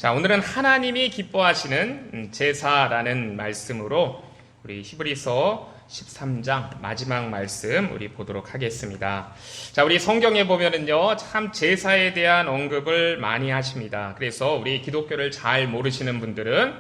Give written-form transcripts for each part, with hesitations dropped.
자, 오늘은 하나님이 기뻐하시는 제사라는 말씀으로 우리 히브리서 13장 마지막 말씀 우리 보도록 하겠습니다. 자, 우리 성경에 보면은요, 참 제사에 대한 언급을 많이 하십니다. 그래서 우리 기독교를 잘 모르시는 분들은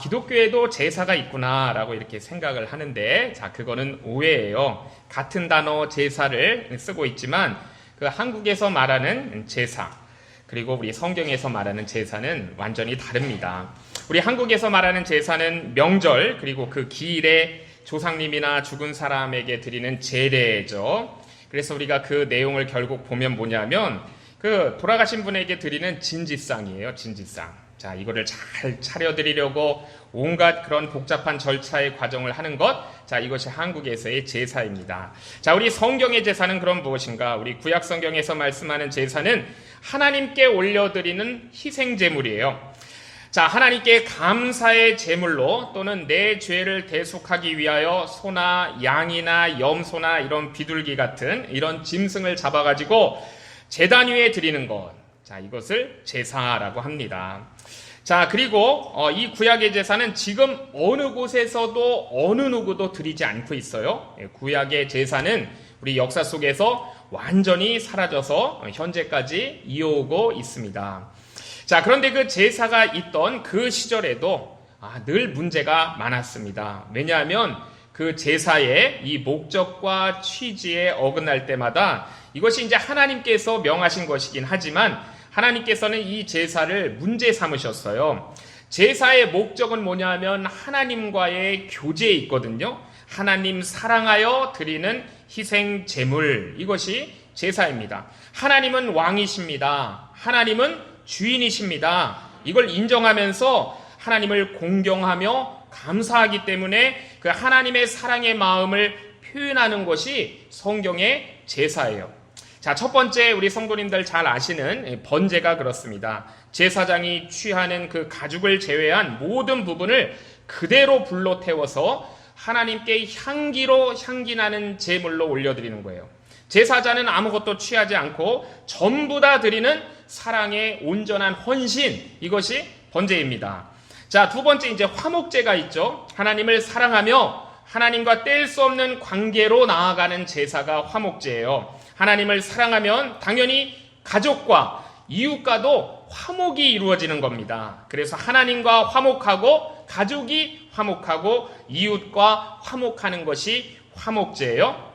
기독교에도 제사가 있구나라고 이렇게 생각을 하는데, 자, 그거는 오해예요. 같은 단어 제사를 쓰고 있지만 그 한국에서 말하는 제사, 그리고 우리 성경에서 말하는 제사는 완전히 다릅니다. 우리 한국에서 말하는 제사는 명절, 그리고 그 기일에 조상님이나 죽은 사람에게 드리는 제례죠. 그래서 우리가 그 내용을 결국 보면 뭐냐면 그 돌아가신 분에게 드리는 진지상이에요. 진지상. 자, 이거를 잘 차려드리려고 온갖 그런 복잡한 절차의 과정을 하는 것, 자, 이것이 한국에서의 제사입니다. 자, 우리 성경의 제사는 그럼 무엇인가? 우리 구약 성경에서 말씀하는 제사는 하나님께 올려드리는 희생제물이에요. 자, 하나님께 감사의 제물로 또는 내 죄를 대속하기 위하여 소나 양이나 염소나 이런 비둘기 같은 이런 짐승을 잡아가지고 제단 위에 드리는 것, 자, 이것을 제사라고 합니다. 자, 그리고 이 구약의 제사는 지금 어느 곳에서도 어느 누구도 드리지 않고 있어요. 구약의 제사는 우리 역사 속에서 완전히 사라져서 현재까지 이어오고 있습니다. 자, 그런데 그 제사가 있던 그 시절에도 늘 문제가 많았습니다. 왜냐하면 그 제사의 이 목적과 취지에 어긋날 때마다 이것이 이제 하나님께서 명하신 것이긴 하지만 하나님께서는 이 제사를 문제 삼으셨어요. 제사의 목적은 뭐냐면 하나님과의 교제에 있거든요. 하나님 사랑하여 드리는 희생 제물, 이것이 제사입니다. 하나님은 왕이십니다. 하나님은 주인이십니다. 이걸 인정하면서 하나님을 공경하며 감사하기 때문에 그 하나님의 사랑의 마음을 표현하는 것이 성경의 제사예요. 자, 첫 번째 우리 성도님들 잘 아시는 번제가 그렇습니다. 제사장이 취하는 그 가죽을 제외한 모든 부분을 그대로 불로 태워서 하나님께 향기나는 제물로 올려드리는 거예요. 제사자는 아무것도 취하지 않고 전부 다 드리는 사랑의 온전한 헌신, 이것이 번제입니다. 자, 두 번째 이제 화목제가 있죠. 하나님을 사랑하며 하나님과 뗄 수 없는 관계로 나아가는 제사가 화목제예요. 하나님을 사랑하면 당연히 가족과 이웃과도 화목이 이루어지는 겁니다. 그래서 하나님과 화목하고 가족이 화목하고 이웃과 화목하는 것이 화목제예요.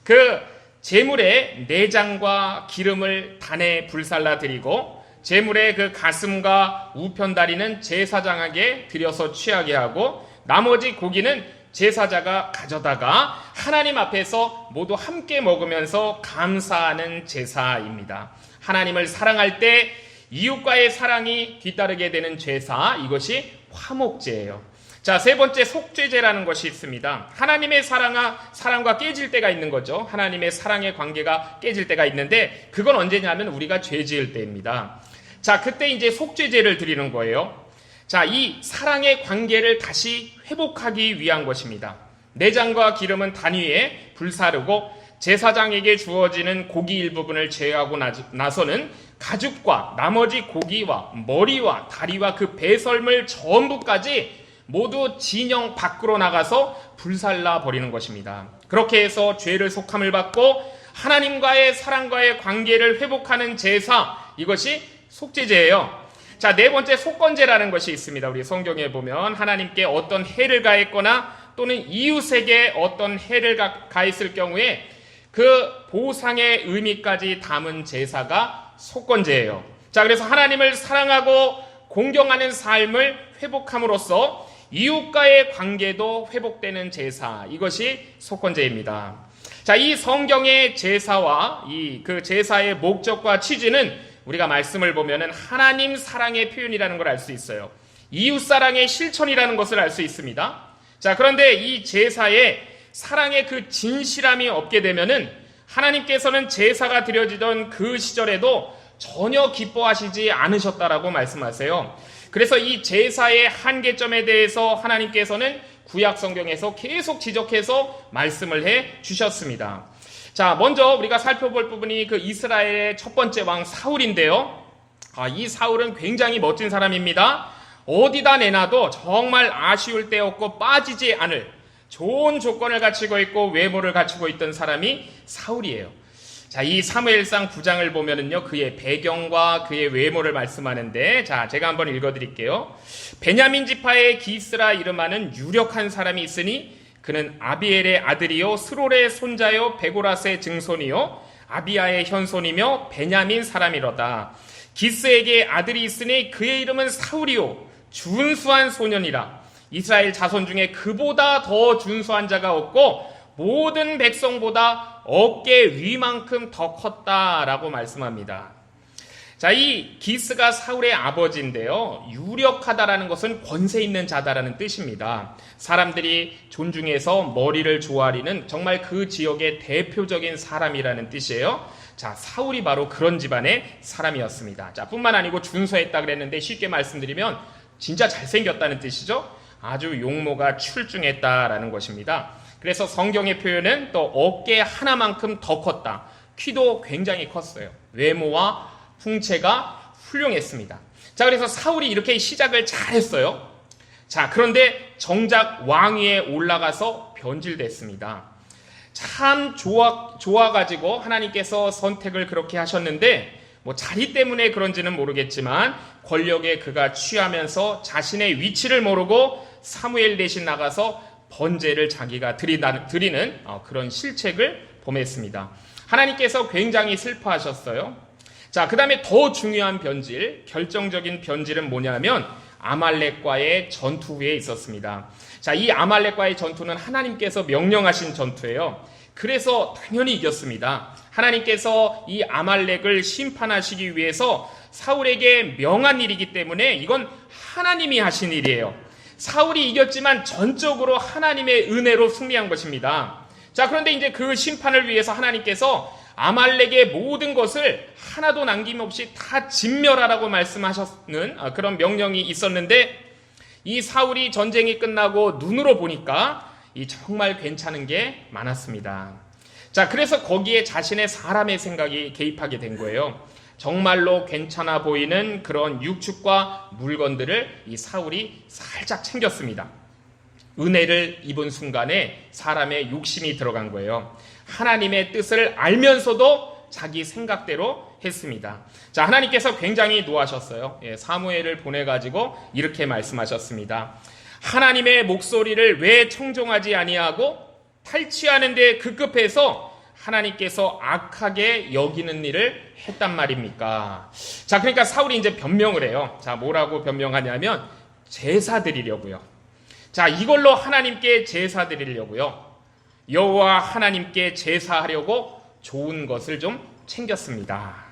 그 제물의 내장과 기름을 단에 불살라 드리고 제물의 그 가슴과 우편다리는 제사장에게 드려서 취하게 하고 나머지 고기는 제사자가 가져다가 하나님 앞에서 모두 함께 먹으면서 감사하는 제사입니다. 하나님을 사랑할 때 이웃과의 사랑이 뒤따르게 되는 제사, 이것이 화목제예요. 자, 세 번째 속죄제라는 것이 있습니다. 하나님의 사랑과 깨질 때가 있는 거죠. 하나님의 사랑의 관계가 깨질 때가 있는데 그건 언제냐면 우리가 죄 지을 때입니다. 자, 그때 이제 속죄제를 드리는 거예요. 자, 이 사랑의 관계를 다시 회복하기 위한 것입니다. 내장과 기름은 단 위에 불사르고 제사장에게 주어지는 고기 일부분을 제외하고 나서는 가죽과 나머지 고기와 머리와 다리와 그 배설물 전부까지 모두 진영 밖으로 나가서 불살라 버리는 것입니다. 그렇게 해서 죄를 속함을 받고 하나님과의 사랑과의 관계를 회복하는 제사, 이것이 속죄제예요. 자, 네 번째 속건제라는 것이 있습니다. 우리 성경에 보면 하나님께 어떤 해를 가했거나 또는 이웃에게 어떤 해를 가했을 경우에 그 보상의 의미까지 담은 제사가 속건제예요. 자, 그래서 하나님을 사랑하고 공경하는 삶을 회복함으로써 이웃과의 관계도 회복되는 제사, 이것이 속건제입니다. 자, 이 성경의 제사와 그 제사의 목적과 취지는 우리가 말씀을 보면은 하나님 사랑의 표현이라는 걸 알 수 있어요. 이웃 사랑의 실천이라는 것을 알 수 있습니다. 자, 그런데 이 제사에 사랑의 그 진실함이 없게 되면은 하나님께서는 제사가 드려지던 그 시절에도 전혀 기뻐하시지 않으셨다라고 말씀하세요. 그래서 이 제사의 한계점에 대해서 하나님께서는 구약 성경에서 계속 지적해서 말씀을 해 주셨습니다. 자, 먼저 우리가 살펴볼 부분이 그 이스라엘의 첫 번째 왕 사울인데요. 이 사울은 굉장히 멋진 사람입니다. 어디다 내놔도 정말 아쉬울 데 없고 빠지지 않을 좋은 조건을 갖추고 있고 외모를 갖추고 있던 사람이 사울이에요. 자, 이 사무엘상 9장을 보면은요, 그의 배경과 그의 외모를 말씀하는데, 자, 제가 한번 읽어드릴게요. 베냐민 지파의 기스라 이름하는 유력한 사람이 있으니 그는 아비엘의 아들이요 스롤의 손자요 베고라스의 증손이요 아비야의 현손이며 베냐민 사람이로다. 기스에게 아들이 있으니 그의 이름은 사울이요 준수한 소년이라. 이스라엘 자손 중에 그보다 더 준수한 자가 없고 모든 백성보다 어깨 위만큼 더 컸다라고 말씀합니다. 자, 이 기스가 사울의 아버지인데요. 유력하다라는 것은 권세 있는 자다라는 뜻입니다. 사람들이 존중해서 머리를 조아리는 정말 그 지역의 대표적인 사람이라는 뜻이에요. 자, 사울이 바로 그런 집안의 사람이었습니다. 자, 뿐만 아니고 준수했다 그랬는데 쉽게 말씀드리면 진짜 잘생겼다는 뜻이죠. 아주 용모가 출중했다라는 것입니다. 그래서 성경의 표현은 또 어깨 하나만큼 더 컸다. 키도 굉장히 컸어요. 외모와 풍채가 훌륭했습니다. 자, 그래서 사울이 이렇게 시작을 잘했어요. 자, 그런데 정작 왕위에 올라가서 변질됐습니다. 참 좋아가지고 하나님께서 선택을 그렇게 하셨는데 뭐 자리 때문에 그런지는 모르겠지만 권력에 그가 취하면서 자신의 위치를 모르고 사무엘 대신 나가서 번제를 자기가 드리는 그런 실책을 범했습니다. 하나님께서 굉장히 슬퍼하셨어요. 자, 그 다음에 더 중요한 변질, 결정적인 변질은 뭐냐면 아말렉과의 전투 후에 있었습니다. 자, 이 아말렉과의 전투는 하나님께서 명령하신 전투예요. 그래서 당연히 이겼습니다. 하나님께서 이 아말렉을 심판하시기 위해서 사울에게 명한 일이기 때문에 이건 하나님이 하신 일이에요. 사울이 이겼지만 전적으로 하나님의 은혜로 승리한 것입니다. 자, 그런데 이제 그 심판을 위해서 하나님께서 아말렉의 모든 것을 하나도 남김없이 다 진멸하라고 말씀하셨는 그런 명령이 있었는데 이 사울이 전쟁이 끝나고 눈으로 보니까 이 정말 괜찮은 게 많았습니다. 자, 그래서 거기에 자신의 사람의 생각이 개입하게 된 거예요. 정말로 괜찮아 보이는 그런 육축과 물건들을 이 사울이 살짝 챙겼습니다. 은혜를 입은 순간에 사람의 욕심이 들어간 거예요. 하나님의 뜻을 알면서도 자기 생각대로 했습니다. 자, 하나님께서 굉장히 노하셨어요. 사무엘을 보내가지고 이렇게 말씀하셨습니다. 하나님의 목소리를 왜 청종하지 아니하고 탈취하는 데 급급해서 하나님께서 악하게 여기는 일을 했단 말입니까? 자, 그러니까 사울이 이제 변명을 해요. 자, 뭐라고 변명하냐면 제사 드리려고요. 자, 이걸로 하나님께 제사 드리려고요. 여호와 하나님께 제사하려고 좋은 것을 좀 챙겼습니다.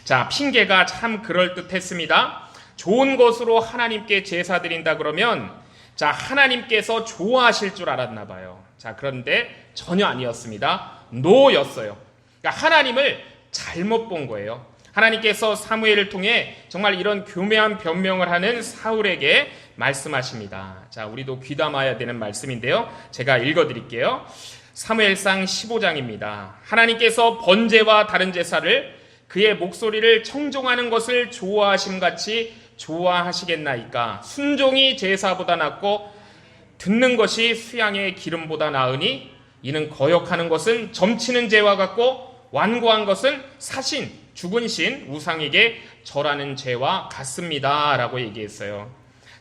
자, 핑계가 참 그럴듯했습니다. 좋은 것으로 하나님께 제사 드린다 그러면 자, 하나님께서 좋아하실 줄 알았나 봐요. 자, 그런데 전혀 아니었습니다. 노였어요. 그러니까 하나님을 잘못 본 거예요. 하나님께서 사무엘을 통해 정말 이런 교묘한 변명을 하는 사울에게 말씀하십니다. 자, 우리도 귀담아야 되는 말씀인데요. 제가 읽어드릴게요. 사무엘상 15장입니다. 하나님께서 번제와 다른 제사를 그의 목소리를 청종하는 것을 좋아하심같이 좋아하시겠나이까? 순종이 제사보다 낫고 듣는 것이 수양의 기름보다 나으니 이는 거역하는 것은 점치는 죄와 같고 완고한 것은 사신, 죽은 신, 우상에게 절하는 죄와 같습니다. 라고 얘기했어요.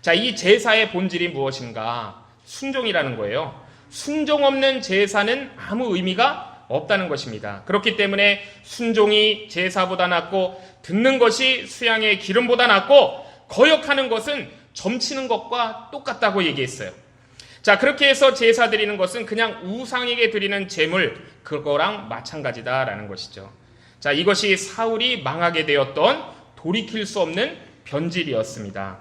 자, 이 제사의 본질이 무엇인가? 순종이라는 거예요. 순종 없는 제사는 아무 의미가 없다는 것입니다. 그렇기 때문에 순종이 제사보다 낫고 듣는 것이 수양의 기름보다 낫고 거역하는 것은 점치는 것과 똑같다고 얘기했어요. 자, 그렇게 해서 제사 드리는 것은 그냥 우상에게 드리는 제물, 그거랑 마찬가지다라는 것이죠. 자, 이것이 사울이 망하게 되었던 돌이킬 수 없는 변질이었습니다.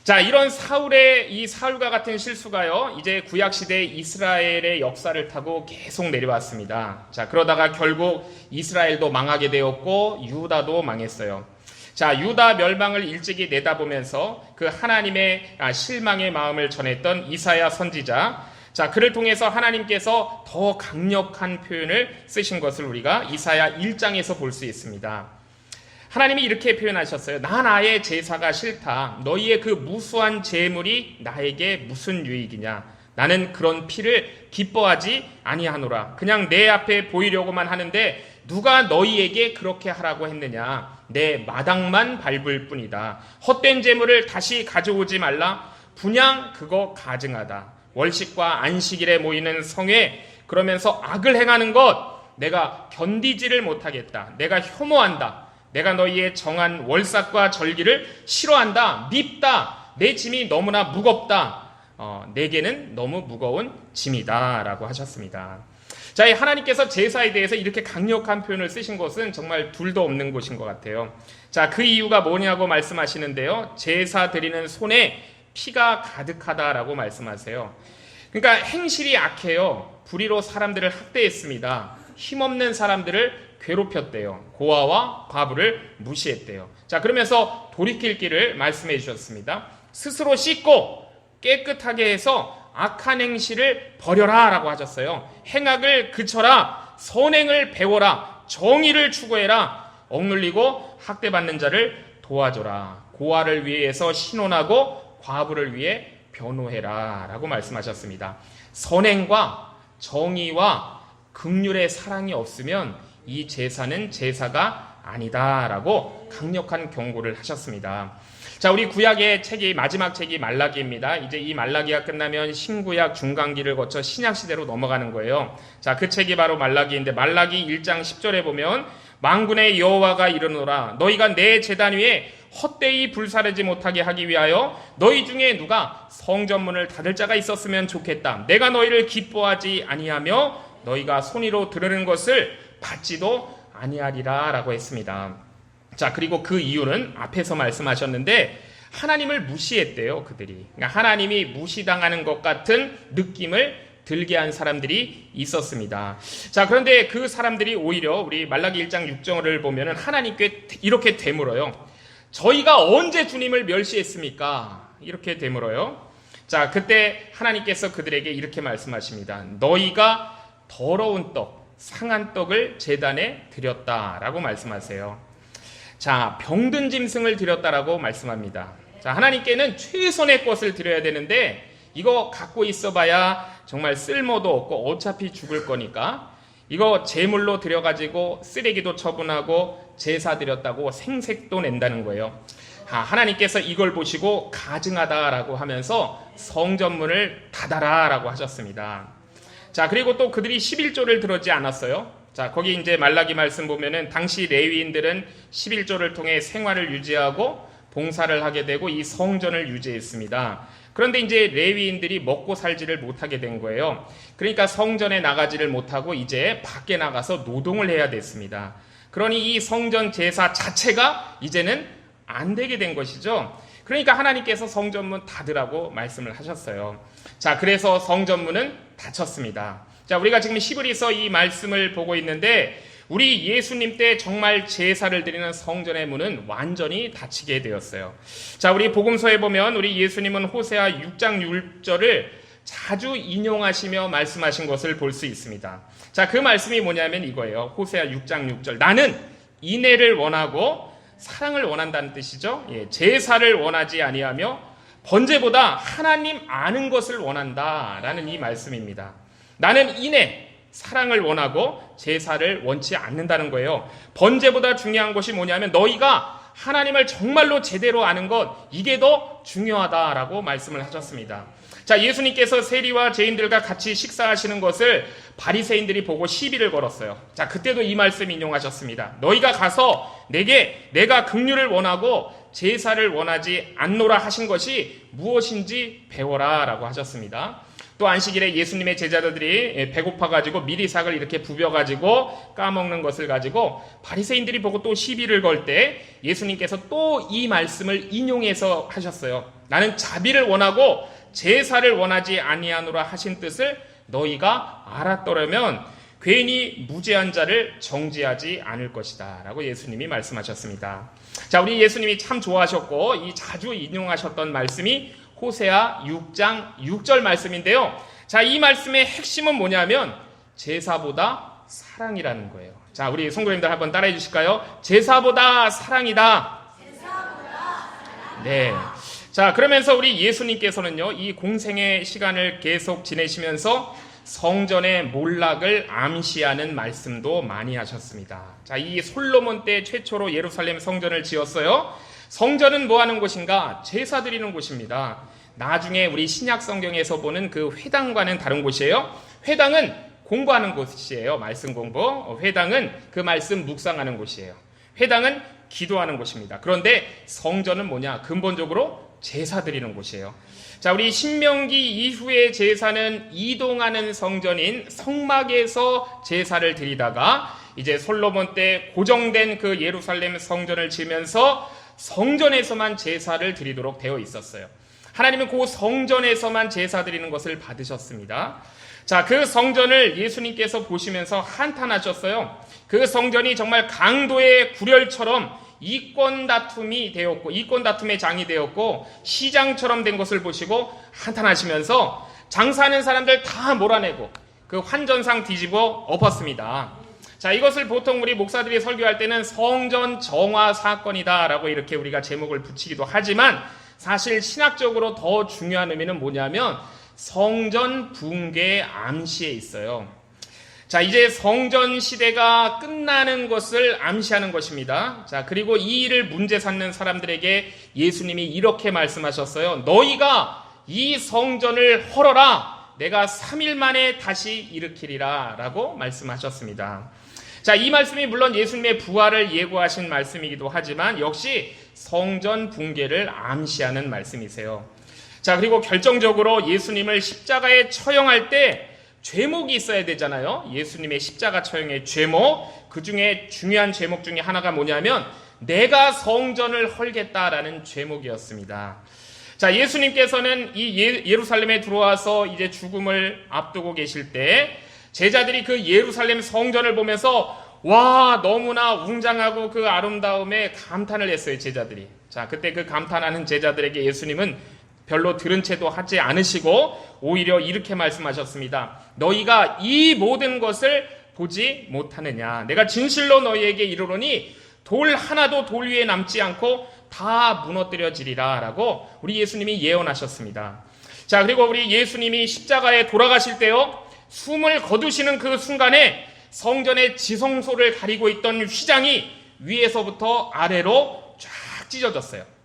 자, 이런 사울의 이 사울과 같은 실수가요, 이제 구약시대 이스라엘의 역사를 타고 계속 내려왔습니다. 자, 그러다가 결국 이스라엘도 망하게 되었고 유다도 망했어요. 자, 유다 멸망을 일찍이 내다보면서 그 하나님의 실망의 마음을 전했던 이사야 선지자, 자, 그를 통해서 하나님께서 더 강력한 표현을 쓰신 것을 우리가 이사야 1장에서 볼 수 있습니다. 하나님이 이렇게 표현하셨어요. 나 나의 제사가 싫다. 너희의 그 무수한 제물이 나에게 무슨 유익이냐. 나는 그런 피를 기뻐하지 아니하노라. 그냥 내 앞에 보이려고만 하는데 누가 너희에게 그렇게 하라고 했느냐. 내 마당만 밟을 뿐이다. 헛된 제물을 다시 가져오지 말라. 분향 그거 가증하다. 월식과 안식일에 모이는 성회 그러면서 악을 행하는 것 내가 견디지를 못하겠다. 내가 혐오한다. 내가 너희의 정한 월삭과 절기를 싫어한다. 밉다. 내 짐이 너무나 무겁다. 내게는 너무 무거운 짐이다 라고 하셨습니다. 자, 이 하나님께서 제사에 대해서 이렇게 강력한 표현을 쓰신 것은 정말 둘도 없는 곳인 것 같아요. 자, 그 이유가 뭐냐고 말씀하시는데요. 제사 드리는 손에 피가 가득하다라고 말씀하세요. 그러니까 행실이 악해요. 불의로 사람들을 학대했습니다. 힘없는 사람들을 괴롭혔대요. 고아와 과부를 무시했대요. 자, 그러면서 돌이킬 길을 말씀해 주셨습니다. 스스로 씻고 깨끗하게 해서 악한 행실을 버려라 라고 하셨어요. 행악을 그쳐라. 선행을 배워라. 정의를 추구해라. 억눌리고 학대받는 자를 도와줘라. 고아를 위해서 신원하고 과부를 위해 변호해라 라고 말씀하셨습니다. 선행과 정의와 긍휼의 사랑이 없으면 이 제사는 제사가 아니다라고 강력한 경고를 하셨습니다. 자, 우리 구약의 책이 마지막 책이 말라기입니다. 이제 이 말라기가 끝나면 신구약 중간기를 거쳐 신약 시대로 넘어가는 거예요. 자, 그 책이 바로 말라기인데 말라기 1장 10절에 보면 만군의 여호와가 이르노라 너희가 내 제단 위에 헛되이 불사르지 못하게 하기 위하여 너희 중에 누가 성전문을 닫을 자가 있었으면 좋겠다. 내가 너희를 기뻐하지 아니하며 너희가 손으로 들으는 것을 받지도 아니하리라 라고 했습니다. 자, 그리고 그 이유는 앞에서 말씀하셨는데 하나님을 무시했대요. 그들이. 그러니까 하나님이 무시당하는 것 같은 느낌을 들게 한 사람들이 있었습니다. 자, 그런데 그 사람들이 오히려 우리 말라기 1장 6절을 보면은 하나님께 이렇게 되물어요. 저희가 언제 주님을 멸시했습니까? 이렇게 되물어요. 자, 그때 하나님께서 그들에게 이렇게 말씀하십니다. 너희가 더러운 떡, 상한 떡을 제단에 드렸다라고 말씀하세요. 자, 병든 짐승을 드렸다라고 말씀합니다. 자, 하나님께는 최선의 것을 드려야 되는데 이거 갖고 있어봐야 정말 쓸모도 없고 어차피 죽을 거니까 이거 제물로 드려가지고 쓰레기도 처분하고 제사 드렸다고 생색도 낸다는 거예요. 하나님께서 이걸 보시고 가증하다라고 하면서 성전문을 닫아라라고 하셨습니다. 자, 그리고 또 그들이 11조를 들었지 않았어요. 자, 거기 이제 말라기 말씀 보면은 당시 레위인들은 11조를 통해 생활을 유지하고 봉사를 하게 되고 이 성전을 유지했습니다. 그런데 이제 레위인들이 먹고 살지를 못하게 된 거예요. 그러니까 성전에 나가지를 못하고 이제 밖에 나가서 노동을 해야 됐습니다. 그러니 이 성전 제사 자체가 이제는 안 되게 된 것이죠. 그러니까 하나님께서 성전문 닫으라고 말씀을 하셨어요. 자, 그래서 성전문은 닫혔습니다. 자, 우리가 지금 히브리서 이 말씀을 보고 있는데 우리 예수님 때 정말 제사를 드리는 성전의 문은 완전히 닫히게 되었어요. 자, 우리 복음서에 보면 우리 예수님은 호세아 6장 6절을 자주 인용하시며 말씀하신 것을 볼 수 있습니다. 자, 그 말씀이 뭐냐면 이거예요. 호세아 6장 6절. 나는 인애를 원하고 사랑을 원한다는 뜻이죠. 예, 제사를 원하지 아니하며 번제보다 하나님 아는 것을 원한다라는 이 말씀입니다. 나는 인애, 사랑을 원하고 제사를 원치 않는다는 거예요. 번제보다 중요한 것이 뭐냐면 너희가 하나님을 정말로 제대로 아는 것, 이게 더 중요하다라고 말씀을 하셨습니다. 자, 예수님께서 세리와 죄인들과 같이 식사하시는 것을 바리새인들이 보고 시비를 걸었어요. 자, 그때도 이 말씀 인용하셨습니다. 너희가 가서 내가 긍휼을 원하고 제사를 원하지 않노라 하신 것이 무엇인지 배워라 라고 하셨습니다. 또 안식일에 예수님의 제자들이 배고파가지고 미리삭을 이렇게 부벼가지고 까먹는 것을 가지고 바리새인들이 보고 또 시비를 걸 때 예수님께서 또 이 말씀을 인용해서 하셨어요. 나는 자비를 원하고 제사를 원하지 아니하노라 하신 뜻을 너희가 알았더라면 괜히 무죄한 자를 정죄하지 않을 것이다 라고 예수님이 말씀하셨습니다. 자, 우리 예수님이 참 좋아하셨고 이 자주 인용하셨던 말씀이 호세아 6장 6절 말씀인데요. 자, 이 말씀의 핵심은 뭐냐면 제사보다 사랑이라는 거예요. 자, 우리 성도님들 한번 따라해 주실까요? 제사보다 사랑이다. 네. 자, 그러면서 우리 예수님께서는요, 이 공생의 시간을 계속 지내시면서 성전의 몰락을 암시하는 말씀도 많이 하셨습니다. 자, 이 솔로몬 때 최초로 예루살렘 성전을 지었어요. 성전은 뭐 하는 곳인가? 제사 드리는 곳입니다. 나중에 우리 신약 성경에서 보는 그 회당과는 다른 곳이에요. 회당은 공부하는 곳이에요. 말씀 공부. 회당은 그 말씀 묵상하는 곳이에요. 회당은 기도하는 곳입니다. 그런데 성전은 뭐냐? 근본적으로 제사 드리는 곳이에요. 자, 우리 신명기 이후의 제사는 이동하는 성전인 성막에서 제사를 드리다가 이제 솔로몬 때 고정된 그 예루살렘 성전을 지으면서 성전에서만 제사를 드리도록 되어 있었어요. 하나님은 그 성전에서만 제사 드리는 것을 받으셨습니다. 자, 그 성전을 예수님께서 보시면서 한탄하셨어요. 그 성전이 정말 강도의 구렬처럼 이권 다툼이 되었고, 이권 다툼의 장이 되었고, 시장처럼 된 것을 보시고 한탄하시면서 장사하는 사람들 다 몰아내고 그 환전상 뒤집어 엎었습니다. 자, 이것을 보통 우리 목사들이 설교할 때는 성전 정화 사건이다라고 이렇게 우리가 제목을 붙이기도 하지만 사실 신학적으로 더 중요한 의미는 뭐냐면 성전 붕괴의 암시에 있어요. 자, 이제 성전 시대가 끝나는 것을 암시하는 것입니다. 자, 그리고 이 일을 문제 삼는 사람들에게 예수님이 이렇게 말씀하셨어요. 너희가 이 성전을 헐어라. 내가 3일 만에 다시 일으키리라 라고 말씀하셨습니다. 자, 이 말씀이 물론 예수님의 부활을 예고하신 말씀이기도 하지만 역시 성전 붕괴를 암시하는 말씀이세요. 자, 그리고 결정적으로 예수님을 십자가에 처형할 때 죄목이 있어야 되잖아요. 예수님의 십자가 처형의 죄목, 그 중에 중요한 죄목 중에 하나가 뭐냐면 내가 성전을 헐겠다라는 죄목이었습니다. 자, 예수님께서는 이 예루살렘에 들어와서 이제 죽음을 앞두고 계실 때 제자들이 그 예루살렘 성전을 보면서 와, 너무나 웅장하고 그 아름다움에 감탄을 했어요, 제자들이. 자, 그때 그 감탄하는 제자들에게 예수님은 별로 들은 채도 하지 않으시고 오히려 이렇게 말씀하셨습니다. 너희가 이 모든 것을 보지 못하느냐? 내가 진실로 너희에게 이르노니 돌 하나도 돌 위에 남지 않고 다 무너뜨려지리라 라고 우리 예수님이 예언하셨습니다. 자, 그리고 우리 예수님이 십자가에 돌아가실 때요, 숨을 거두시는 그 순간에 성전의 지성소를 가리고 있던 휘장이 위에서부터 아래로 쫙 찢어졌어요.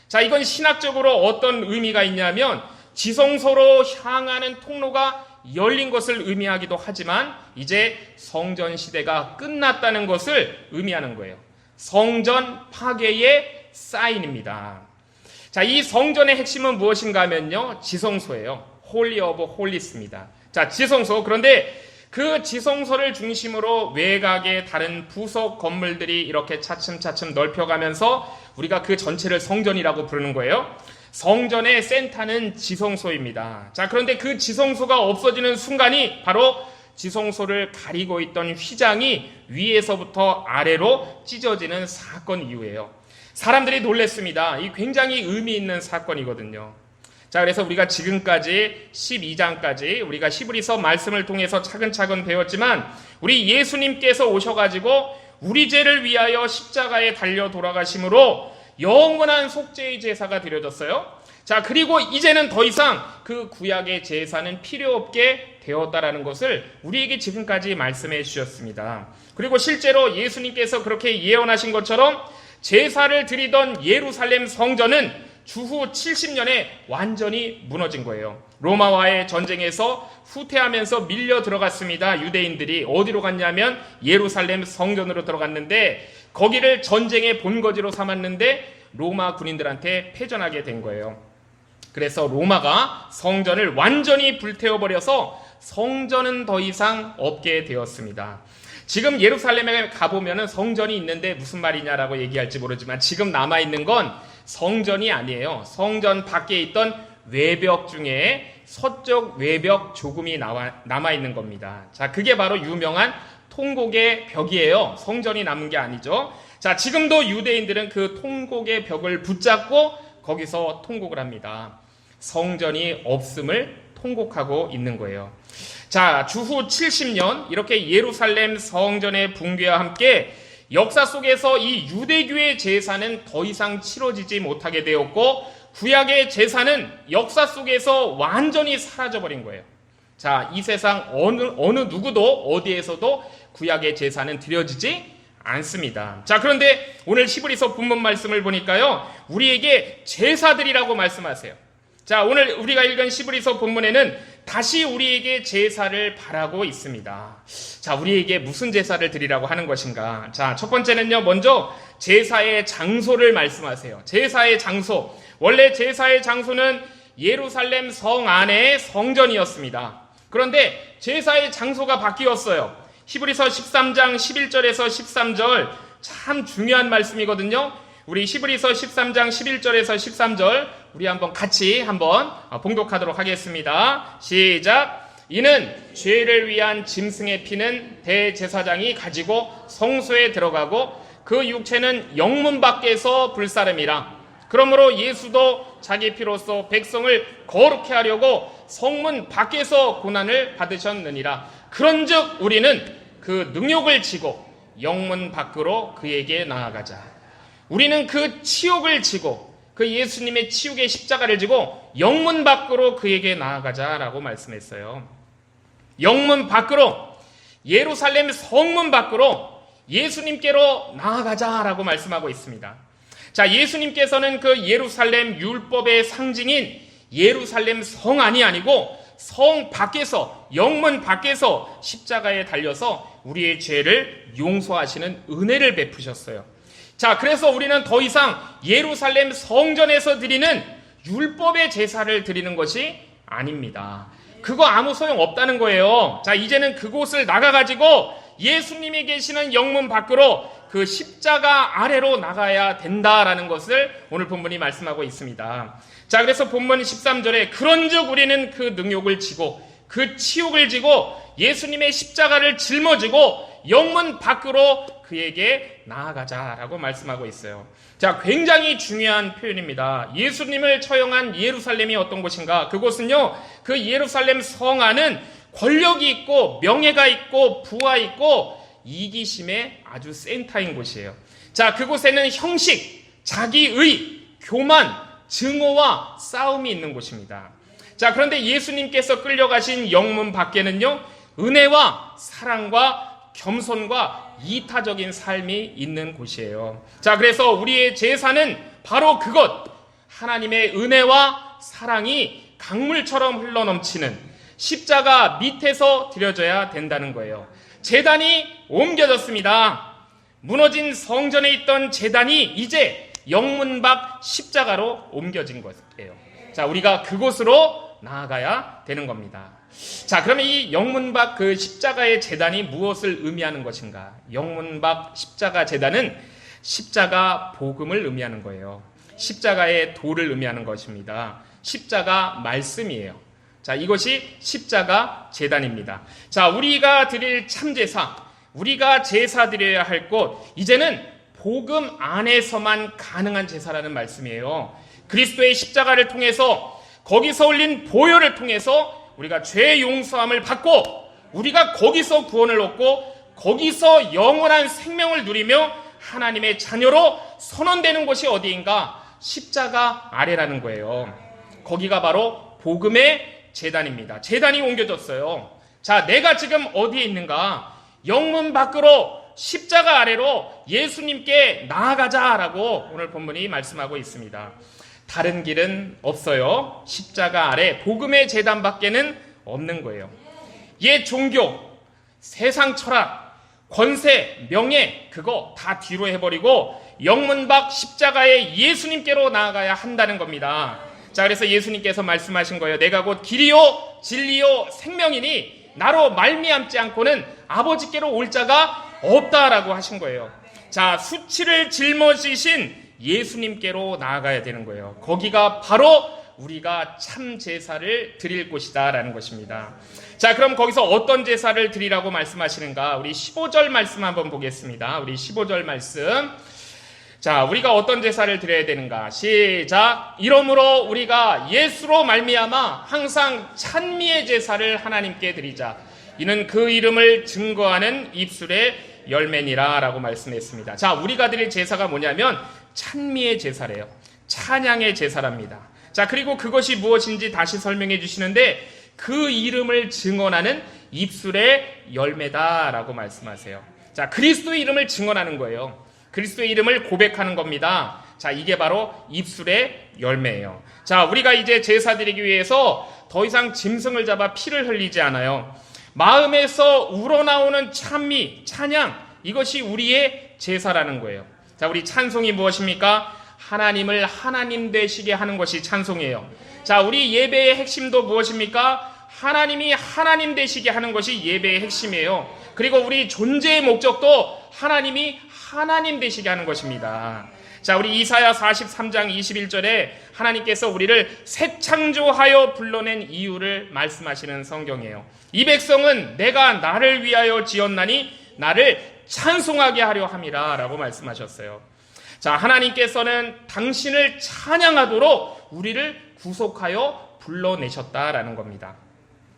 자, 이건 신학적으로 어떤 의미가 있냐면 지성소로 향하는 통로가 열린 것을 의미하기도 하지만 이제 성전 시대가 끝났다는 것을 의미하는 거예요. 성전 파괴의 사인입니다. 자, 이 성전의 핵심은 무엇인가 하면요, 지성소예요. 홀리 오브 홀리스입니다. 자, 지성소. 그런데 그 지성소를 중심으로 외곽의 다른 부속 건물들이 이렇게 차츰차츰 넓혀가면서 우리가 그 전체를 성전이라고 부르는 거예요. 성전의 센터는 지성소입니다. 자, 그런데 그 지성소가 없어지는 순간이 바로 지성소를 가리고 있던 휘장이 위에서부터 아래로 찢어지는 사건 이후예요. 사람들이 놀랐습니다. 이 굉장히 의미 있는 사건이거든요. 자, 그래서 우리가 지금까지 12장까지 우리가 히브리서 말씀을 통해서 차근차근 배웠지만 우리 예수님께서 오셔가지고 우리 죄를 위하여 십자가에 달려 돌아가심으로 영원한 속죄의 제사가 드려졌어요. 자, 그리고 이제는 더 이상 그 구약의 제사는 필요 없게 되었다라는 것을 우리에게 지금까지 말씀해 주셨습니다. 그리고 실제로 예수님께서 그렇게 예언하신 것처럼 제사를 드리던 예루살렘 성전은 주후 70년에 완전히 무너진 거예요. 로마와의 전쟁에서 후퇴하면서 밀려 들어갔습니다. 유대인들이 어디로 갔냐면 예루살렘 성전으로 들어갔는데 거기를 전쟁의 본거지로 삼았는데 로마 군인들한테 패전하게 된 거예요. 그래서 로마가 성전을 완전히 불태워버려서 성전은 더 이상 없게 되었습니다. 지금 예루살렘에 가보면 성전이 있는데 무슨 말이냐라고 얘기할지 모르지만 지금 남아있는 건 성전이 아니에요. 성전 밖에 있던 외벽 중에 서쪽 외벽 조금이 남아있는 겁니다. 자, 그게 바로 유명한 통곡의 벽이에요. 성전이 남은 게 아니죠. 자, 지금도 유대인들은 그 통곡의 벽을 붙잡고 거기서 통곡을 합니다. 성전이 없음을 통곡하고 있는 거예요. 자, 주후 70년 이렇게 예루살렘 성전의 붕괴와 함께 역사 속에서 이 유대교의 제사는 더 이상 치러지지 못하게 되었고 구약의 제사는 역사 속에서 완전히 사라져버린 거예요. 자, 이 세상 어느 누구도 어디에서도 구약의 제사는 드려지지 않습니다. 자, 그런데 오늘 히브리서 본문 말씀을 보니까요, 우리에게 제사드리라고 말씀하세요. 자, 오늘 우리가 읽은 히브리서 본문에는 다시 우리에게 제사를 바라고 있습니다. 자, 우리에게 무슨 제사를 드리라고 하는 것인가? 자, 첫 번째는요, 먼저 제사의 장소를 말씀하세요. 제사의 장소. 원래 제사의 장소는 예루살렘 성 안의 성전이었습니다. 그런데 제사의 장소가 바뀌었어요. 히브리서 13장 11절에서 13절 참 중요한 말씀이거든요. 우리 히브리서 13장 11절에서 13절 우리 한번 같이 한번 봉독하도록 하겠습니다. 시작. 이는 죄를 위한 짐승의 피는 대제사장이 가지고 성소에 들어가고 그 육체는 영문 밖에서 불사름이라. 그러므로 예수도 자기 피로써 백성을 거룩해 하려고 성문 밖에서 고난을 받으셨느니라. 그런즉 우리는 그 능욕을 지고 영문 밖으로 그에게 나아가자. 우리는 그 치욕을 지고 그 예수님의 치욕의 십자가를 지고 영문 밖으로 그에게 나아가자라고 말씀했어요. 영문 밖으로, 예루살렘 성문 밖으로 예수님께로 나아가자라고 말씀하고 있습니다. 자, 예수님께서는 그 예루살렘 율법의 상징인 예루살렘 성 안이 아니고 성 밖에서, 영문 밖에서 십자가에 달려서 우리의 죄를 용서하시는 은혜를 베푸셨어요. 자, 그래서 우리는 더 이상 예루살렘 성전에서 드리는 율법의 제사를 드리는 것이 아닙니다. 그거 아무 소용 없다는 거예요. 자, 이제는 그곳을 나가가지고 예수님이 계시는 영문 밖으로 그 십자가 아래로 나가야 된다라는 것을 오늘 본문이 말씀하고 있습니다. 자, 그래서 본문 13절에 그런즉 우리는 그 능욕을 지고 그 치욕을 지고 예수님의 십자가를 짊어지고 영문 밖으로 그에게 나아가자라고 말씀하고 있어요. 자, 굉장히 중요한 표현입니다. 예수님을 처형한 예루살렘이 어떤 곳인가? 그곳은요, 그 예루살렘 성 안은 권력이 있고 명예가 있고 부가 있고 이기심의 아주 센터인 곳이에요. 자, 그곳에는 형식, 자기의, 교만, 증오와 싸움이 있는 곳입니다. 자, 그런데 예수님께서 끌려가신 영문 밖에는요, 은혜와 사랑과 겸손과 이타적인 삶이 있는 곳이에요. 자, 그래서 우리의 제사는 바로 그것, 하나님의 은혜와 사랑이 강물처럼 흘러넘치는 십자가 밑에서 드려져야 된다는 거예요. 제단이 옮겨졌습니다. 무너진 성전에 있던 제단이 이제 영문 밖 십자가로 옮겨진 것이에요. 자, 우리가 그곳으로 나아가야 되는 겁니다. 자, 그러면 이 영문 밖 그 십자가의 제단이 무엇을 의미하는 것인가? 영문 밖 십자가 제단은 십자가 복음을 의미하는 거예요. 십자가의 도를 의미하는 것입니다. 십자가 말씀이에요. 자, 이것이 십자가 제단입니다. 자, 우리가 드릴 참제사, 우리가 제사 드려야 할 곳, 이제는 복음 안에서만 가능한 제사라는 말씀이에요. 그리스도의 십자가를 통해서, 거기서 올린 보혈을 통해서 우리가 죄 용서함을 받고 우리가 거기서 구원을 얻고 거기서 영원한 생명을 누리며 하나님의 자녀로 선언되는 곳이 어디인가? 십자가 아래라는 거예요. 거기가 바로 복음의 제단입니다. 제단이 옮겨졌어요. 자, 내가 지금 어디에 있는가? 영문 밖으로 십자가 아래로 예수님께 나아가자라고 오늘 본문이 말씀하고 있습니다. 다른 길은 없어요. 십자가 아래 복음의 제단 밖에는 없는 거예요. 옛 종교, 세상 철학, 권세, 명예 그거 다 뒤로 해버리고 영문 밖 십자가에 예수님께로 나아가야 한다는 겁니다. 자, 그래서 예수님께서 말씀하신 거예요. 내가 곧 길이요 진리요 생명이니 나로 말미암지 않고는 아버지께로 올 자가 없다라고 하신 거예요. 자, 수치를 짊어지신 예수님께로 나아가야 되는 거예요. 거기가 바로 우리가 참 제사를 드릴 곳이다라는 것입니다. 자, 그럼 거기서 어떤 제사를 드리라고 말씀하시는가? 우리 15절 말씀 한번 보겠습니다. 우리 15절 말씀. 자, 우리가 어떤 제사를 드려야 되는가? 시작. 이러므로 우리가 예수로 말미암아 항상 찬미의 제사를 하나님께 드리자. 이는 그 이름을 증거하는 입술의 열매니라 라고 말씀했습니다. 자, 우리가 드릴 제사가 뭐냐면 찬미의 제사래요. 찬양의 제사랍니다. 자, 그리고 그것이 무엇인지 다시 설명해 주시는데 그 이름을 증언하는 입술의 열매다라고 말씀하세요. 자, 그리스도의 이름을 증언하는 거예요. 그리스도의 이름을 고백하는 겁니다. 자, 이게 바로 입술의 열매예요. 자, 우리가 이제 제사 드리기 위해서 더 이상 짐승을 잡아 피를 흘리지 않아요. 마음에서 우러나오는 찬미, 찬양, 이것이 우리의 제사라는 거예요. 자, 우리 찬송이 무엇입니까? 하나님을 하나님 되시게 하는 것이 찬송이에요. 자, 우리 예배의 핵심도 무엇입니까? 하나님이 하나님 되시게 하는 것이 예배의 핵심이에요. 그리고 우리 존재의 목적도 하나님이 하나님 되시게 하는 것입니다. 자, 우리 이사야 43장 21절에 하나님께서 우리를 새 창조하여 불러낸 이유를 말씀하시는 성경이에요. 이 백성은 내가 나를 위하여 지었나니 나를 찬송하게 하려 함이라 라고 말씀하셨어요. 자, 하나님께서는 당신을 찬양하도록 우리를 구속하여 불러내셨다라는 겁니다.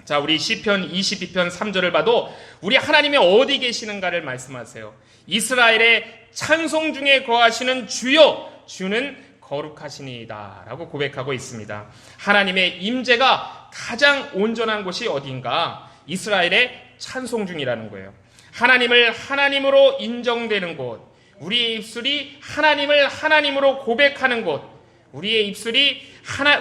자, 우리 시편 22편 3절을 봐도 우리 하나님이 어디 계시는가를 말씀하세요. 이스라엘의 찬송 중에 거하시는 주여, 주는 거룩하시니이다 라고 고백하고 있습니다. 하나님의 임재가 가장 온전한 곳이 어딘가? 이스라엘의 찬송 중이라는 거예요. 하나님을 하나님으로 인정되는 곳, 우리의 입술이 하나님을 하나님으로 고백하는 곳, 우리의 입술이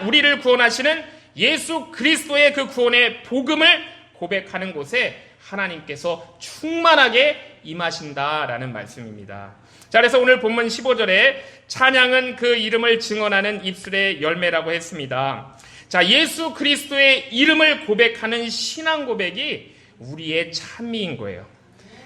우리를 구원하시는 예수 그리스도의 그 구원의 복음을 고백하는 곳에 하나님께서 충만하게 임하신다라는 말씀입니다. 자, 그래서 오늘 본문 15절에 찬양은 그 이름을 증언하는 입술의 열매라고 했습니다. 자, 예수 그리스도의 이름을 고백하는 신앙 고백이 우리의 찬미인 거예요.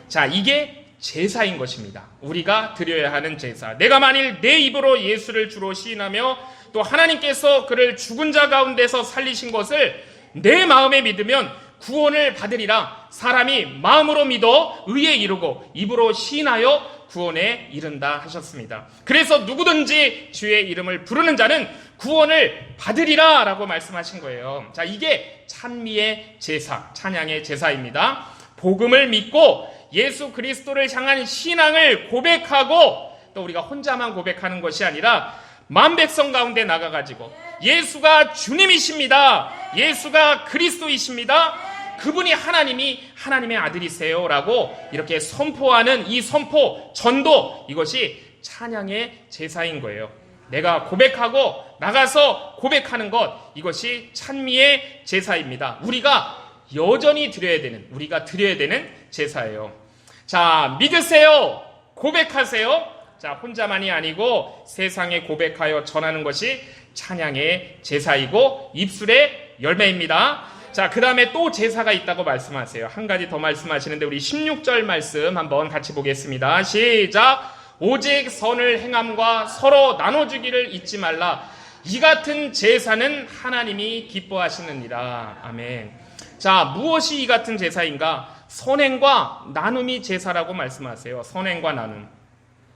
자, 이게 제사인 것입니다. 우리가 드려야 하는 제사. 내가 만일 내 입으로 예수를 주로 시인하며 또 하나님께서 그를 죽은 자 가운데서 살리신 것을 내 마음에 믿으면 구원을 받으리라. 사람이 마음으로 믿어 의에 이르고 입으로 시인하여 구원에 이른다 하셨습니다. 그래서 누구든지 주의 이름을 부르는 자는 구원을 받으리라 라고 말씀하신 거예요. 자, 이게 찬미의 제사, 찬양의 제사입니다. 복음을 믿고 예수 그리스도를 향한 신앙을 고백하고 또 우리가 혼자만 고백하는 것이 아니라 만백성 가운데 나가가지고 예수가 주님이십니다. 예수가 그리스도이십니다. 그분이 하나님의 아들이세요 라고 이렇게 선포하는 이 선포, 전도, 이것이 찬양의 제사인 거예요. 내가 고백하고 나가서 고백하는 것, 이것이 찬미의 제사입니다. 우리가 여전히 우리가 드려야 되는 제사예요. 자, 믿으세요. 고백하세요. 자, 혼자만이 아니고 세상에 고백하여 전하는 것이 찬양의 제사이고 입술의 열매입니다. 자, 그 다음에 또 제사가 있다고 말씀하세요. 한 가지 더 말씀하시는데 우리 16절 말씀 한번 같이 보겠습니다. 시작. 오직 선을 행함과 서로 나눠주기를 잊지 말라. 이 같은 제사는 하나님이 기뻐하시느니라. 아멘. 자, 무엇이 이 같은 제사인가? 선행과 나눔이 제사라고 말씀하세요. 선행과 나눔.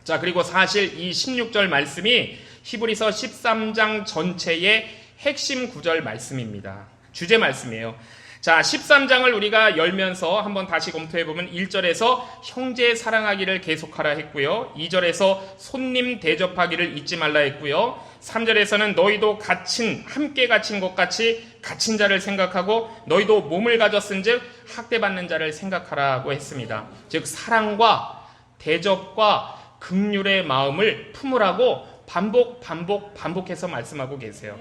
자, 그리고 사실 이 16절 말씀이 히브리서 13장 전체의 핵심 구절 말씀입니다. 주제 말씀이에요. 자, 13장을 우리가 열면서 한번 다시 검토해보면 1절에서 형제 사랑하기를 계속하라 했고요. 2절에서 손님 대접하기를 잊지 말라 했고요. 3절에서는 너희도 함께 갇힌 것 같이 갇힌 자를 생각하고 너희도 몸을 가졌은 즉 학대받는 자를 생각하라고 했습니다. 즉 사랑과 대접과 긍휼의 마음을 품으라고 반복해서 말씀하고 계세요.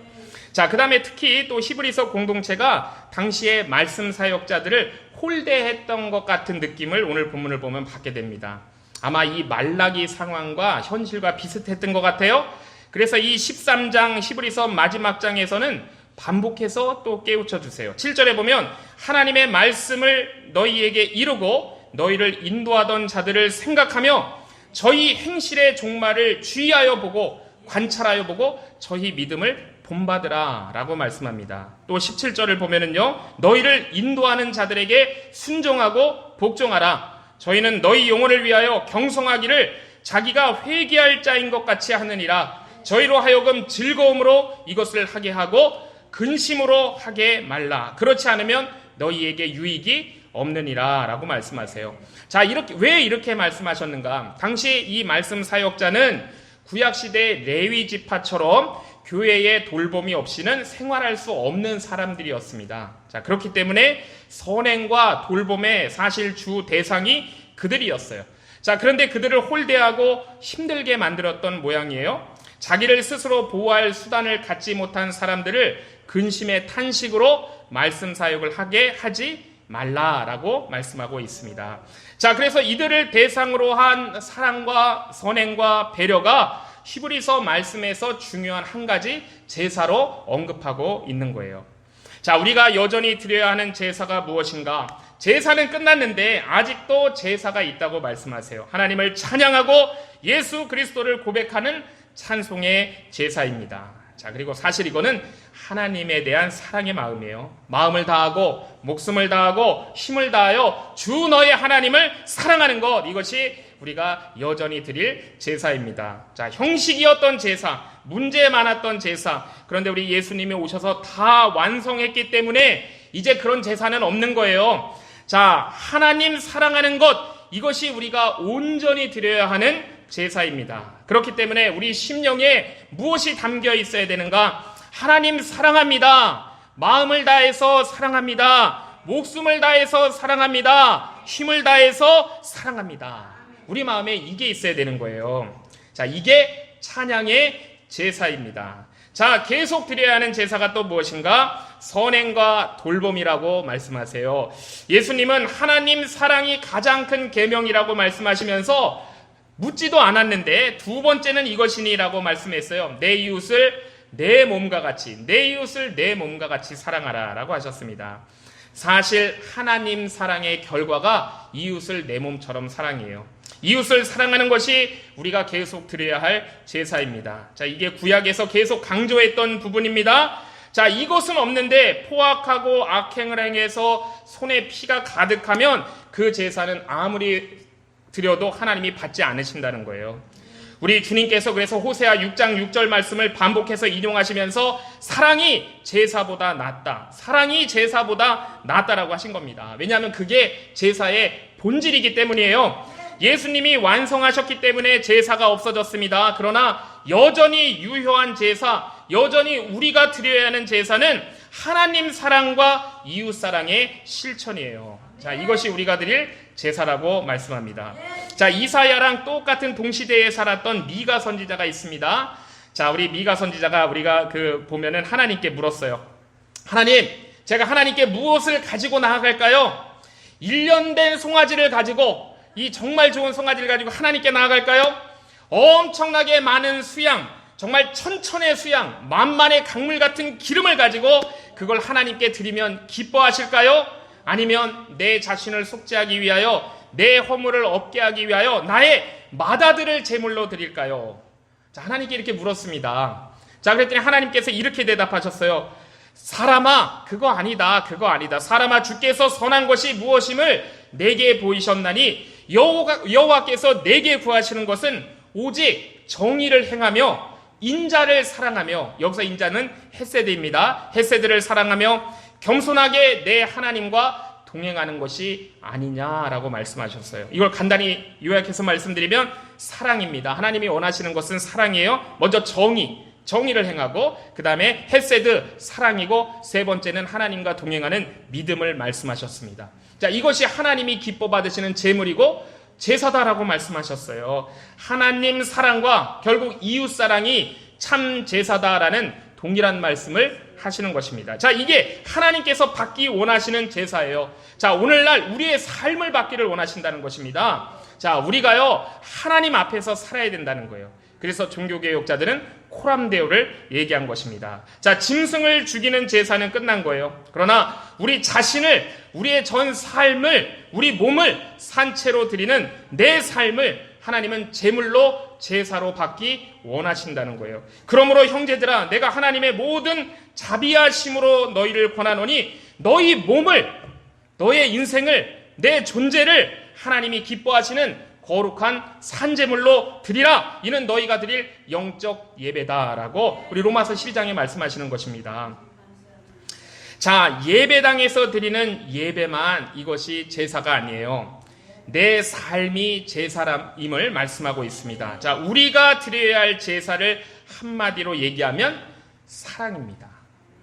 자, 그 다음에 특히 또 히브리서 공동체가 당시에 말씀 사역자들을 홀대했던 것 같은 느낌을 오늘 본문을 보면 받게 됩니다. 아마 이 말라기 상황과 현실과 비슷했던 것 같아요. 그래서 이 13장 히브리서 마지막 장에서는 반복해서 또 깨우쳐 주세요. 7절에 보면 하나님의 말씀을 너희에게 이루고 너희를 인도하던 자들을 생각하며 저희 행실의 종말을 주의하여 보고 관찰하여 보고 저희 믿음을 본받으라 라고 말씀합니다. 또 17절을 보면은요, 너희를 인도하는 자들에게 순종하고 복종하라. 저희는 너희 영혼을 위하여 경성하기를 자기가 회개할 자인 것 같이 하느니라. 저희로 하여금 즐거움으로 이것을 하게 하고 근심으로 하게 말라. 그렇지 않으면 너희에게 유익이 없느니라 라고 말씀하세요. 자, 왜 이렇게 말씀하셨는가? 당시 이 말씀 사역자는 구약시대 레위 지파처럼 교회의 돌봄이 없이는 생활할 수 없는 사람들이었습니다. 자, 그렇기 때문에 선행과 돌봄의 사실 주 대상이 그들이었어요. 자, 그런데 그들을 홀대하고 힘들게 만들었던 모양이에요. 자기를 스스로 보호할 수단을 갖지 못한 사람들을 근심의 탄식으로 말씀 사역을 하게 하지 말라라고 말씀하고 있습니다. 자, 그래서 이들을 대상으로 한 사랑과 선행과 배려가 히브리서 말씀에서 중요한 한 가지 제사로 언급하고 있는 거예요. 자, 우리가 여전히 드려야 하는 제사가 무엇인가? 제사는 끝났는데 아직도 제사가 있다고 말씀하세요. 하나님을 찬양하고 예수 그리스도를 고백하는 찬송의 제사입니다. 자, 그리고 사실 이거는 하나님에 대한 사랑의 마음이에요. 마음을 다하고 목숨을 다하고 힘을 다하여 주 너의 하나님을 사랑하는 것, 이것이 우리가 여전히 드릴 제사입니다. 자, 형식이었던 제사, 문제 많았던 제사, 그런데 우리 예수님이 오셔서 다 완성했기 때문에 이제 그런 제사는 없는 거예요. 자, 하나님 사랑하는 것, 이것이 우리가 온전히 드려야 하는 제사입니다. 그렇기 때문에 우리 심령에 무엇이 담겨 있어야 되는가? 하나님 사랑합니다. 마음을 다해서 사랑합니다. 목숨을 다해서 사랑합니다. 힘을 다해서 사랑합니다. 우리 마음에 이게 있어야 되는 거예요. 자, 이게 찬양의 제사입니다. 자, 계속 드려야 하는 제사가 또 무엇인가? 선행과 돌봄이라고 말씀하세요. 예수님은 하나님 사랑이 가장 큰 계명이라고 말씀하시면서 묻지도 않았는데 두 번째는 이것이니라고 말씀했어요. 내 이웃을 내 몸과 같이, 내 이웃을 내 몸과 같이 사랑하라 라고 하셨습니다. 사실 하나님 사랑의 결과가 이웃을 내 몸처럼 사랑이에요. 이웃을 사랑하는 것이 우리가 계속 드려야 할 제사입니다. 자, 이게 구약에서 계속 강조했던 부분입니다. 자, 이것은 없는데 포악하고 악행을 행해서 손에 피가 가득하면 그 제사는 아무리 드려도 하나님이 받지 않으신다는 거예요. 우리 주님께서 그래서 호세아 6장 6절 말씀을 반복해서 인용하시면서 사랑이 제사보다 낫다, 사랑이 제사보다 낫다라고 하신 겁니다. 왜냐하면 그게 제사의 본질이기 때문이에요. 예수님이 완성하셨기 때문에 제사가 없어졌습니다. 그러나 여전히 유효한 제사, 여전히 우리가 드려야 하는 제사는 하나님 사랑과 이웃 사랑의 실천이에요. 자, 이것이 우리가 드릴 제사라고 말씀합니다. 자, 이사야랑 똑같은 동시대에 살았던 미가 선지자가 있습니다. 자, 우리 미가 선지자가 우리가 보면은 하나님께 물었어요. 하나님, 제가 하나님께 무엇을 가지고 나아갈까요? 1년 된 송아지를 가지고, 이 정말 좋은 송아지를 가지고 하나님께 나아갈까요? 엄청나게 많은 수양, 정말 천천의 수양, 만만의 강물 같은 기름을 가지고 그걸 하나님께 드리면 기뻐하실까요? 아니면 내 자신을 속죄하기 위하여, 내 허물을 없게 하기 위하여 나의 맏아들을 제물로 드릴까요? 자, 하나님께 이렇게 물었습니다. 자, 그랬더니 하나님께서 이렇게 대답하셨어요. 사람아, 그거 아니다, 그거 아니다. 사람아, 주께서 선한 것이 무엇임을 내게 보이셨나니 여호와께서 내게 구하시는 것은 오직 정의를 행하며 인자를 사랑하며, 여기서 인자는 헤세드입니다. 헤세드를 사랑하며 겸손하게 내 하나님과 동행하는 것이 아니냐라고 말씀하셨어요. 이걸 간단히 요약해서 말씀드리면 사랑입니다. 하나님이 원하시는 것은 사랑이에요. 먼저 정의를 행하고, 그 다음에 헤세드, 사랑이고, 세 번째는 하나님과 동행하는 믿음을 말씀하셨습니다. 자, 이것이 하나님이 기뻐 받으시는 제물이고 제사다라고 말씀하셨어요. 하나님 사랑과 결국 이웃 사랑이 참 제사다라는 동일한 말씀을 하시는 것입니다. 자, 이게 하나님께서 받기 원하시는 제사예요. 자, 오늘날 우리의 삶을 받기를 원하신다는 것입니다. 자, 우리가요, 하나님 앞에서 살아야 된다는 거예요. 그래서 종교개혁자들은 코람데오를 얘기한 것입니다. 자, 짐승을 죽이는 제사는 끝난 거예요. 그러나 우리 자신을, 우리의 전 삶을, 우리 몸을 산채로 드리는 내 삶을 하나님은 제물로, 제사로 받기 원하신다는 거예요. 그러므로 형제들아, 내가 하나님의 모든 자비하심으로 너희를 권하노니 너희 몸을, 너의 인생을, 내 존재를 하나님이 기뻐하시는 거룩한 산제물로 드리라. 이는 너희가 드릴 영적 예배다라고 우리 로마서 12장에 말씀하시는 것입니다. 자, 예배당에서 드리는 예배만 이것이 제사가 아니에요. 내 삶이 제사임을 말씀하고 있습니다. 자, 우리가 드려야 할 제사를 한마디로 얘기하면 사랑입니다.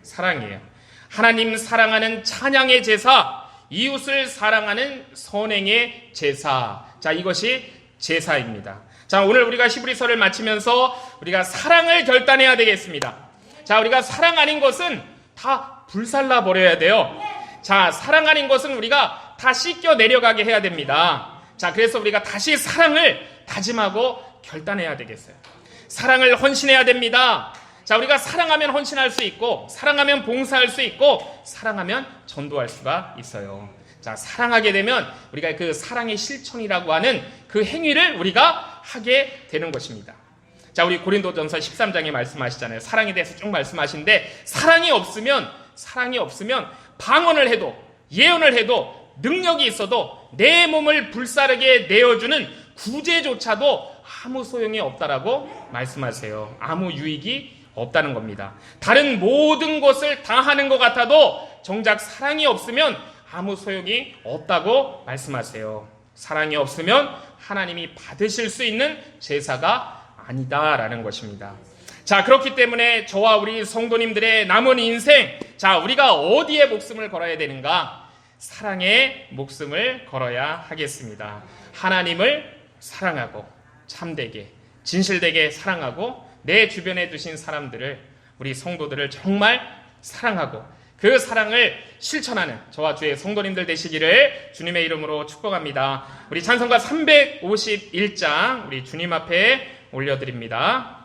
사랑이에요. 하나님 사랑하는 찬양의 제사, 이웃을 사랑하는 선행의 제사. 자, 이것이 제사입니다. 자, 오늘 우리가 히브리서를 마치면서 우리가 사랑을 결단해야 되겠습니다. 자, 우리가 사랑 아닌 것은 다 불살라 버려야 돼요. 자, 사랑 아닌 것은 우리가 다 씻겨 내려가게 해야 됩니다. 자, 그래서 우리가 다시 사랑을 다짐하고 결단해야 되겠어요. 사랑을 헌신해야 됩니다. 자, 우리가 사랑하면 헌신할 수 있고, 사랑하면 봉사할 수 있고, 사랑하면 전도할 수가 있어요. 자, 사랑하게 되면 우리가 그 사랑의 실천이라고 하는 그 행위를 우리가 하게 되는 것입니다. 자, 우리 고린도전서 13장에 말씀하시잖아요. 사랑에 대해서 쭉 말씀하시는데, 사랑이 없으면 방언을 해도, 예언을 해도, 능력이 있어도 내 몸을 불사르게 내어주는 구제조차도 아무 소용이 없다라고 말씀하세요. 아무 유익이 없다는 겁니다. 다른 모든 것을 다 하는 것 같아도 정작 사랑이 없으면 아무 소용이 없다고 말씀하세요. 사랑이 없으면 하나님이 받으실 수 있는 제사가 아니다라는 것입니다. 자, 그렇기 때문에 저와 우리 성도님들의 남은 인생, 자, 우리가 어디에 목숨을 걸어야 되는가? 사랑에 목숨을 걸어야 하겠습니다. 하나님을 사랑하고 참되게 진실되게 사랑하고 내 주변에 두신 사람들을, 우리 성도들을 정말 사랑하고 그 사랑을 실천하는 저와 주의 성도님들 되시기를 주님의 이름으로 축복합니다. 우리 찬송가 351장 우리 주님 앞에 올려드립니다.